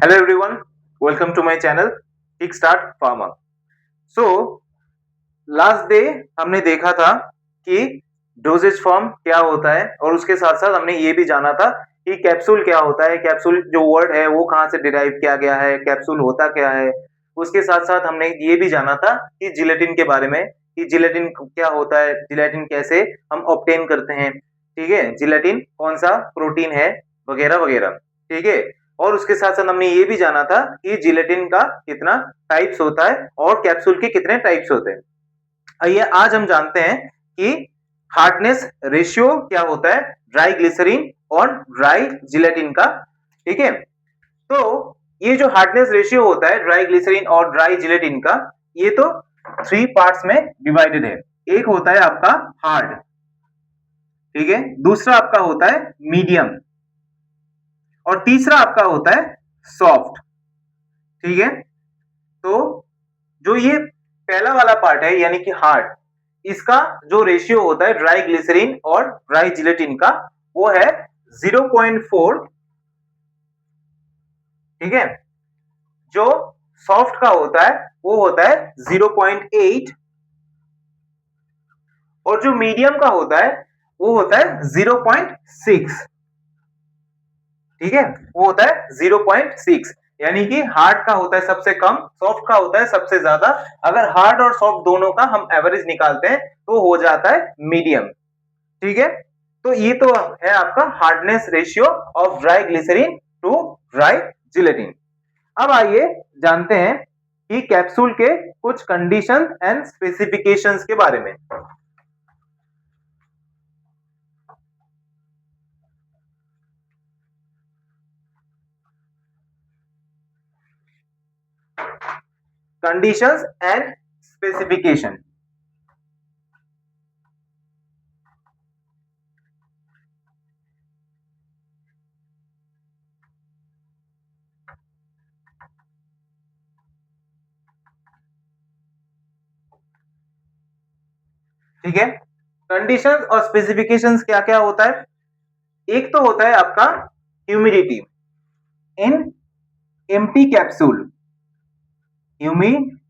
Hello everyone, welcome to my channel Kickstart Pharma. So last day हमने देखा था कि डोजेज फॉर्म क्या होता है और उसके साथ साथ हमने ये भी जाना था कि कैप्सूल क्या होता है, कैप्सूल जो वर्ड है वो कहाँ से डिराइव किया गया है, कैप्सूल होता क्या है। उसके साथ साथ हमने ये भी जाना था कि जिलेटिन के बारे में कि जिलेटिन क्या होता है, जिलेटिन कैसे हम ऑब्टेन करते हैं, ठीक है, जिलेटिन कौन सा प्रोटीन है वगैरह वगैरह, ठीक है। और उसके साथ साथ हमने ये भी जाना था कि जिलेटिन का कितना टाइप्स होता है और कैप्सूल के कितने टाइप्स होते हैं। आइए आज हम जानते हैं कि हार्डनेस रेशियो क्या होता है ड्राई ग्लिसरीन और ड्राई जिलेटिन का, ठीक है। तो ये जो हार्डनेस रेशियो होता है ड्राई ग्लिसरीन और ड्राई जिलेटिन का, ये तो थ्री पार्ट्स में डिवाइडेड है। एक होता है आपका हार्ड, ठीक है, दूसरा आपका होता है मीडियम और तीसरा आपका होता है सॉफ्ट, ठीक है। तो जो ये पहला वाला पार्ट है यानी कि हार्ड, इसका जो रेशियो होता है ड्राई ग्लिसरीन और ड्राई जिलेटिन का वो है 0.4, ठीक है। जो सॉफ्ट का होता है वो होता है 0.8 और जो मीडियम का होता है वो होता है 0.6, ठीक है, वो होता है 0.6। यानी कि हार्ड का होता है सबसे कम, सॉफ्ट का होता है सबसे ज्यादा। अगर हार्ड और सॉफ्ट दोनों का हम एवरेज निकालते हैं तो हो जाता है मीडियम, ठीक है। तो ये तो है आपका hardness ratio of dry glycerine to dry gelatin. अब आइए जानते हैं कि कैप्सूल के कुछ कंडीशन एंड स्पेसिफिकेशंस के बारे में। कंडीशंस एंड स्पेसिफिकेशन, ठीक है। कंडीशंस और स्पेसिफिकेशंस क्या क्या होता है। एक तो होता है आपका humidity in empty capsule, humidity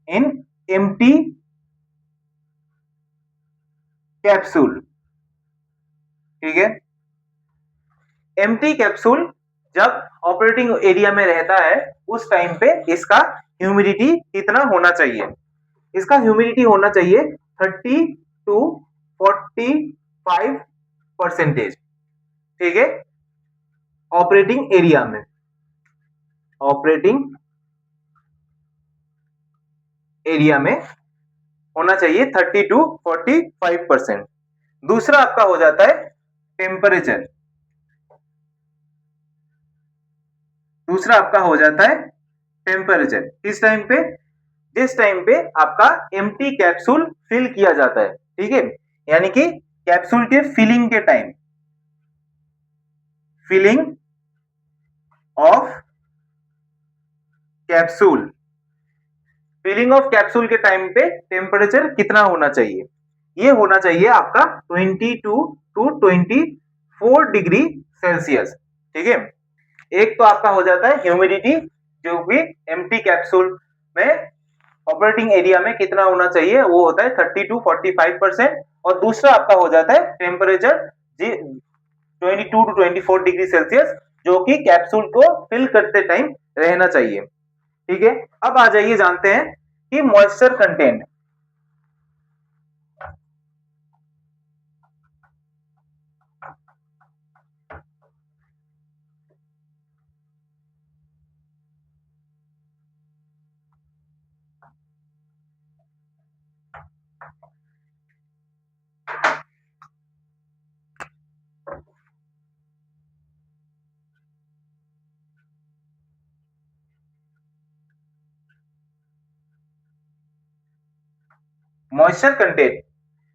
in empty capsule, ठीक है। एम्प्टी कैप्सूल जब ऑपरेटिंग एरिया में रहता है उस टाइम पे इसका ह्यूमिडिटी कितना होना चाहिए। इसका ह्यूमिडिटी होना चाहिए 30 to 45%, ठीक है। ऑपरेटिंग एरिया में, ऑपरेटिंग एरिया में होना चाहिए 30 to 45%। दूसरा आपका हो जाता है टेम्परेचर, दूसरा आपका हो जाता है टेम्परेचर किस टाइम पे, जिस टाइम पे आपका एम्प्टी कैप्सूल फिल किया जाता है, ठीक है। यानी कि कैप्सूल के फिलिंग के time, filling of capsule, filling of capsule के टाइम पे टेम्परेचर कितना होना चाहिए। ये होना चाहिए आपका 22 to 24 डिग्री सेल्सियस, ठीक है। एक तो आपका हो जाता है ह्यूमिडिटी जो कि एम्प्टी कैप्सूल में ऑपरेटिंग एरिया में कितना होना चाहिए, वो होता है 30 to 45%। और दूसरा आपका हो जाता है टेम्परेचर 22 to 24 डिग्री सेल्सियस जो कि कैप्सूल को फिल करते टाइम रहना चाहिए, ठीक है। अब आ जाइए जानते हैं कि मॉइस्चर कंटेंट। मॉइस्चर कंटेंट,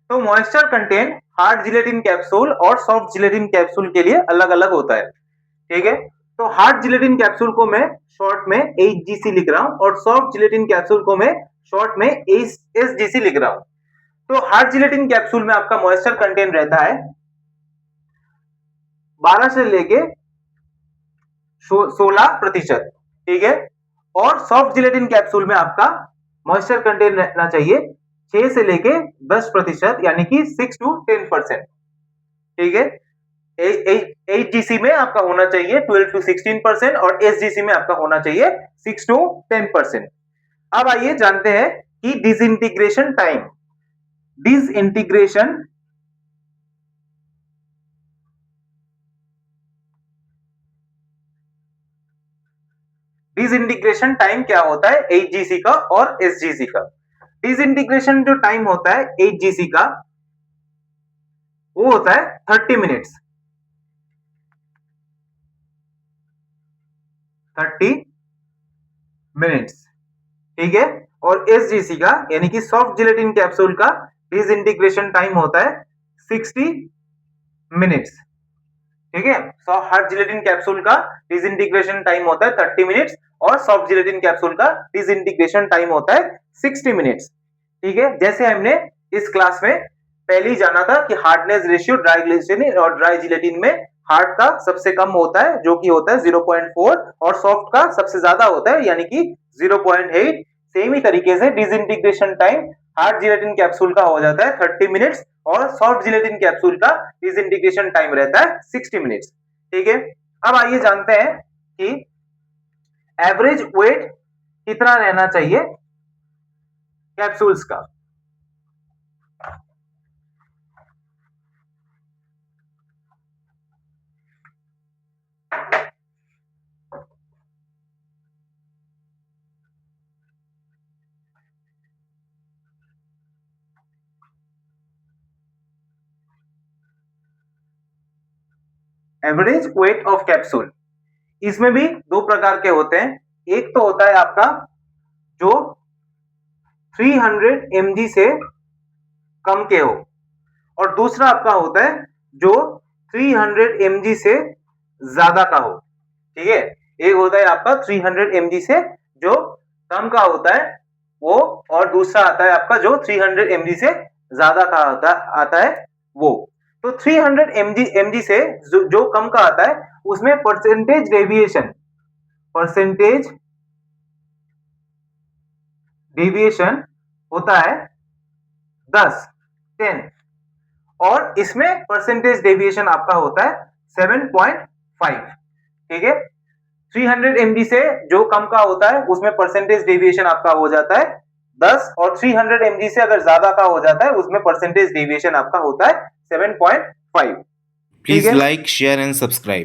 तो moisture content hard gelatin capsule और सॉफ्ट जिलेटिन कैप्सूल के लिए अलग अलग होता है, ठीक है। तो हार्ड जिलेटिन कैप्सूल को मैं शॉर्ट में HGC लिख रहा हूं और सॉफ्ट जिलेटिन कैप्सूल को मैं शॉर्ट में SGC लिख रहा हूं। तो हार्ड जिलेटिन कैप्सूल में आपका मॉइस्चर कंटेंट रहता है 12 से लेके 16%, ठीक है। और सॉफ्ट जिलेटिन कैप्सूल में आपका मॉइस्चर कंटेंट रहना चाहिए 6 से लेके 10%, यानी कि 6 to 10%, ठीक है। HGC में आपका होना चाहिए 12 to 16% और SGC में आपका होना चाहिए 6 to 10%। अब आइए जानते हैं कि डिसइंटीग्रेशन टाइम। डिसइंटीग्रेशन टाइम क्या होता है HGC का और SGC का। डिसइंटीग्रेशन जो टाइम होता है HGC का वो होता है 30 मिनट्स, 30 मिनट्स, ठीक है। और SGC का यानी कि सॉफ्ट जिलेटिन कैप्सूल का डिसइंटीग्रेशन टाइम होता है 60 मिनट्स, ठीक है। हार्ड जिलेटिन कैप्सूल का डिसइंटीग्रेशन टाइम होता है 30 मिनट्स और सॉफ्ट जिलेटिन कैप्सूल का डिसइंटीग्रेशन टाइम होता है 60 मिनट्स, ठीक है। जैसे हमने इस क्लास में पहले ही जाना था कि हार्डनेस रेशियो ड्राई ग्लिसरीन और ड्राई जिलेटिन में हार्ड का सबसे कम होता है जो कि होता है 0.4 और सॉफ्ट का सबसे ज्यादा होता है यानी कि 0.8। सेम ही तरीके से disintegration time hard gelatin capsule का हो जाता है 30 मिनट्स और सॉफ्ट जिलेटिन कैप्सूल का डिसइंटीग्रेशन टाइम रहता है 60 मिनट्स, ठीक है। अब आइए जानते हैं कि एवरेज वेट कितना रहना चाहिए कैप्सूल्स का। एवरेज वेट ऑफ कैप्सूल, इसमें भी दो प्रकार के होते हैं। एक तो होता है आपका जो 300 mg से कम के हो और दूसरा आपका होता है जो 300 mg से ज्यादा का हो, ठीक है। एक होता है आपका 300 mg से जो कम का होता है वो, और दूसरा आता है आपका जो 300 mg से ज्यादा का आता है वो। तो 300 mg से जो कम का आता है उसमें परसेंटेज डेविएशन होता है 10 और इसमें परसेंटेज डेविएशन आपका होता है 7.5, ठीक है। 300 mg से जो कम का होता है उसमें परसेंटेज डेविएशन आपका हो जाता है 10 और 300 mg से अगर ज्यादा का हो जाता है उसमें परसेंटेज डेविएशन आपका होता है 7.5। Please like, share and subscribe.